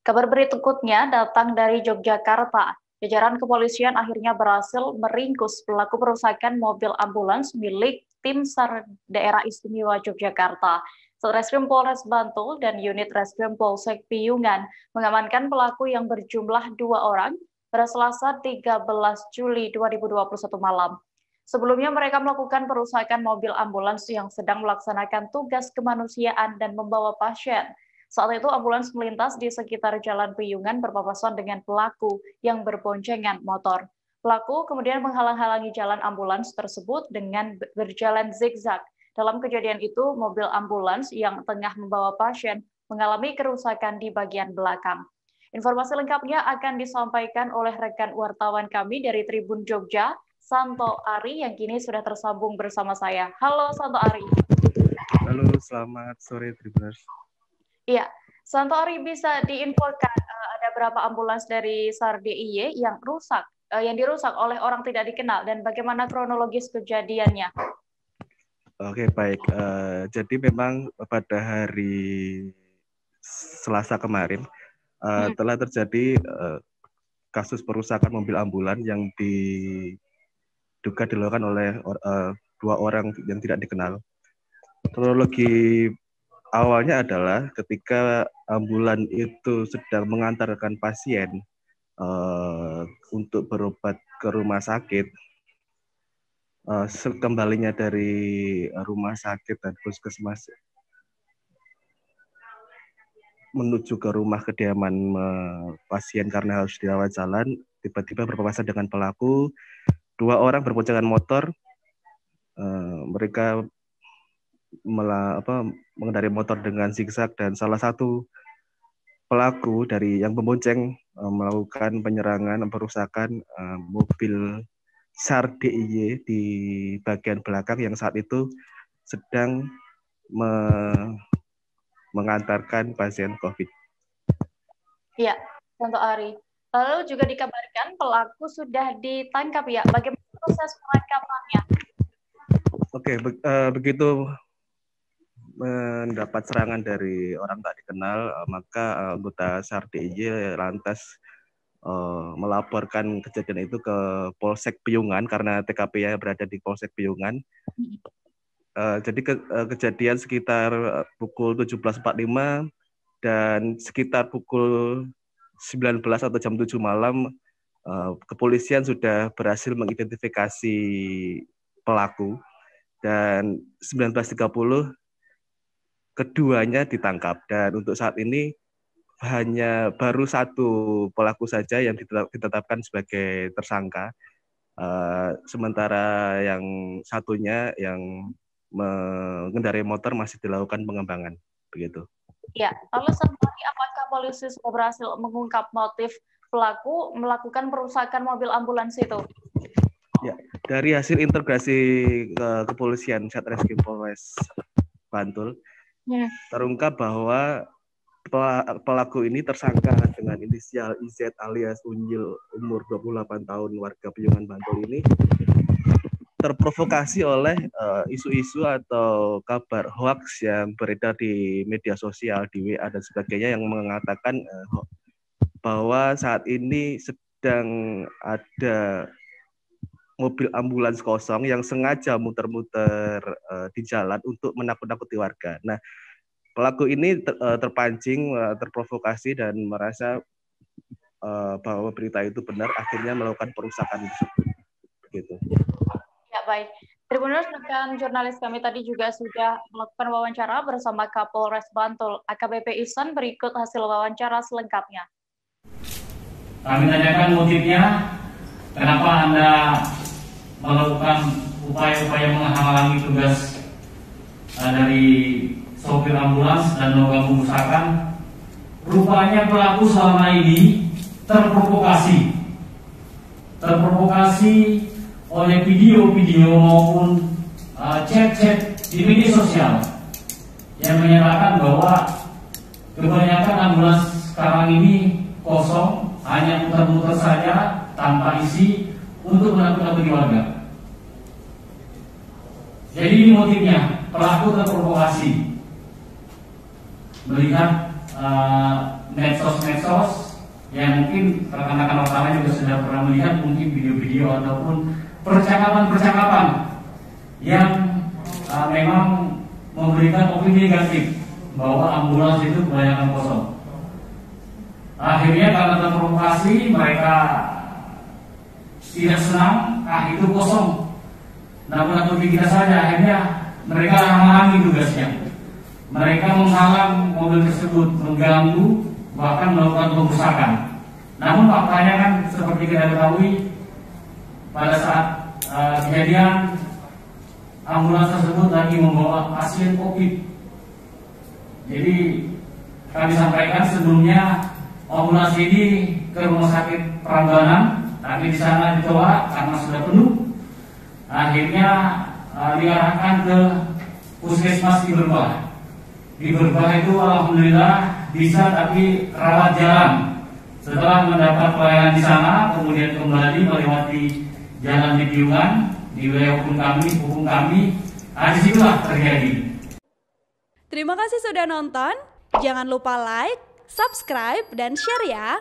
Kabar berikutnya datang dari Yogyakarta. Jajaran kepolisian akhirnya berhasil meringkus pelaku perusakan mobil ambulans milik tim SAR Daerah Istimewa Yogyakarta. Satreskrim Polres Bantul dan unit Reskrim Polsek Piyungan mengamankan pelaku yang berjumlah 2 orang pada Selasa 13 Juli 2021 malam. Sebelumnya mereka melakukan perusakan mobil ambulans yang sedang melaksanakan tugas kemanusiaan dan membawa pasien. Saat itu ambulans melintas di sekitar Jalan Piyungan berpapasan dengan pelaku yang berboncengan motor. Pelaku kemudian menghalang-halangi jalan ambulans tersebut dengan berjalan zigzag. Dalam kejadian itu, mobil ambulans yang tengah membawa pasien mengalami kerusakan di bagian belakang. Informasi lengkapnya akan disampaikan oleh rekan wartawan kami dari Tribun Jogja, Santo Ari, yang kini sudah tersambung bersama saya. Halo Santo Ari. Halo, selamat sore Tribuners. Iya, Santo Ari, bisa diinfokan ada berapa ambulans dari SAR DIY yang dirusak oleh orang tidak dikenal dan bagaimana kronologis kejadiannya? Oke, baik. Jadi memang pada hari Selasa kemarin telah terjadi kasus perusakan mobil ambulan yang diduga dilakukan oleh 2 orang yang tidak dikenal. Kronologi awalnya adalah ketika ambulan itu sedang mengantarkan pasien untuk berobat ke rumah sakit. Kembalinya dari rumah sakit dan puskesmas menuju ke rumah kediaman pasien karena harus dirawat jalan, tiba-tiba berpapasan dengan pelaku. 2 orang berboncengan motor. Mereka mengendarai motor dengan zigzag dan salah satu pelaku dari yang membonceng melakukan penyerangan, perusakan mobil SAR DIY di bagian belakang yang saat itu sedang mengantarkan pasien COVID. Iya, Santo Ari. Lalu juga dikabarkan pelaku sudah ditangkap ya. Bagaimana proses penangkapannya? Oke, begitu mendapat serangan dari orang tak dikenal, maka anggota SAR DIY lantas melaporkan kejadian itu ke Polsek Piyungan karena TKP-nya berada di Polsek Piyungan. Jadi kejadian sekitar pukul 17.45 dan sekitar pukul 19 atau jam 7 malam kepolisian sudah berhasil mengidentifikasi pelaku dan 19.30 keduanya ditangkap dan untuk saat ini hanya baru 1 pelaku saja yang ditetapkan sebagai tersangka. Sementara yang satunya yang mengendarai motor masih dilakukan pengembangan. Begitu. Ya, lalu Santori, apakah polisi sudah berhasil mengungkap motif pelaku melakukan perusakan mobil ambulans itu? Ya, dari hasil integrasi kepolisian Satreskrim Polres Bantul, terungkap bahwa pelaku ini tersangka dengan inisial IZ alias Unyil, umur 28 tahun, warga Piyungan Bantul ini terprovokasi oleh isu-isu atau kabar hoax yang beredar di media sosial, di WA dan sebagainya yang mengatakan bahwa saat ini sedang ada mobil ambulans kosong yang sengaja muter-muter di jalan untuk menakut-nakuti warga. Nah, pelaku ini terpancing, terprovokasi dan merasa bahwa berita itu benar, akhirnya melakukan perusakan tersebut. Begitu. Ya, baik. Tribuners, rekan jurnalis kami tadi juga sudah melakukan wawancara bersama Kapolres Bantul, AKBP Ihsan. Berikut hasil wawancara selengkapnya. Kami tanyakan motifnya, kenapa Anda melakukan upaya-upaya menghalangi tugas dari sopir ambulans dan melakukan perusakan. Rupanya pelaku selama ini terprovokasi oleh video-video maupun chat-chat di media sosial yang menyatakan bahwa kebanyakan ambulans sekarang ini kosong, hanya muter-muter saja tanpa isi untuk menakut-nakuti warga. Jadi ini motifnya, pelaku terprovokasi melihat medsos-medsos yang mungkin rekan-rekan wartawan juga sudah pernah melihat mungkin video-video ataupun percakapan-percakapan yang memang memberikan opini negatif bahwa ambulans itu kebanyakan kosong. Akhirnya karena terprovokasi mereka tidak senang, itu kosong. Namun kita saja akhirnya mereka halangi tugasnya. Mereka menghalang mobil tersebut, mengganggu, bahkan melakukan pengrusakan. Namun faktanya kan seperti kita ketahui pada saat kejadian ambulans tersebut lagi membawa pasien COVID. Jadi kami sampaikan sebelumnya ambulans ini ke rumah sakit Prambanan, tapi di sana ditolak karena sudah penuh. Akhirnya diarahkan ke puskesmas di Berbah. Di Berbah itu alhamdulillah bisa, tapi rawat jalan. Setelah mendapat pelayanan di sana, kemudian kembali melewati jalan di Piungan, di wilayah hukum kami, disitulah terjadi. Terima kasih sudah nonton. Jangan lupa like, subscribe, dan share ya.